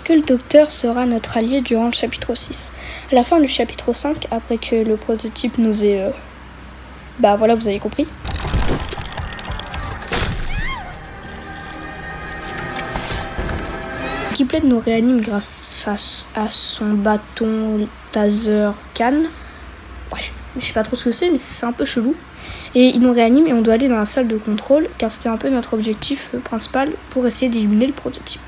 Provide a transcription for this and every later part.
que le docteur sera notre allié durant le chapitre 6 ? À la fin du chapitre 5, après que le prototype nous ait... voilà, vous avez compris. Kiplet nous réanime grâce à son bâton taser canne. Bref, je sais pas trop ce que c'est, mais c'est un peu chelou. Et il nous réanime et on doit aller dans la salle de contrôle, car c'était un peu notre objectif principal pour essayer d'éliminer le prototype.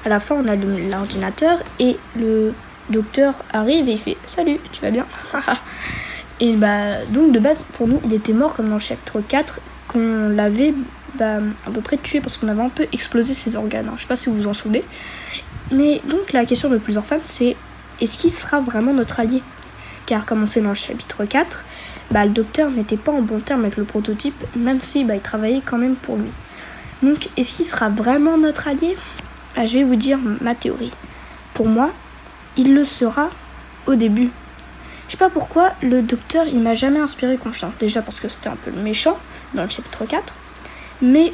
À la fin, on allume l'ordinateur et le docteur arrive et il fait « Salut, tu vas bien ?» Et donc de base, pour nous, il était mort comme dans le chapitre 4, qu'on l'avait à peu près tué parce qu'on avait un peu explosé ses organes. Je sais pas si vous vous en souvenez. Mais donc la question de plusieurs fans, c'est est-ce qu'il sera vraiment notre allié ? Car comme on sait dans le chapitre 4, le docteur n'était pas en bon terme avec le prototype, même si il travaillait quand même pour lui. Donc est-ce qu'il sera vraiment notre allié ? Je vais vous dire ma théorie. Pour moi, il le sera au début. Je sais pas pourquoi, le docteur il m'a jamais inspiré confiance. Déjà parce que c'était un peu le méchant dans le chapitre 4, mais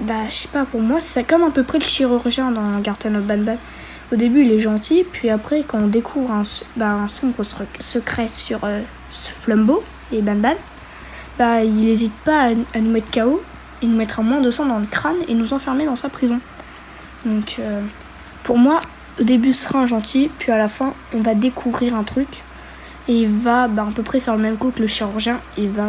je sais pas, pour moi c'est comme à peu près le chirurgien dans Garten of Banban. Au début il est gentil, puis après quand on découvre un sombre secret sur ce Flumbo et Banban, il n'hésite pas à nous mettre KO, et nous mettre à moins de sang dans le crâne et nous enfermer dans sa prison. Donc pour moi, au début ce sera un gentil, puis à la fin on va découvrir un truc et il va à peu près faire le même coup que le chirurgien et va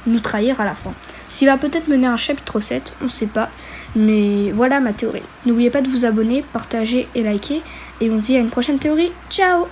nous trahir à la fin. S'il va peut-être mener un chapitre 7, on ne sait pas. Mais voilà ma théorie. N'oubliez pas de vous abonner, partager et liker. Et on se dit à une prochaine théorie. Ciao!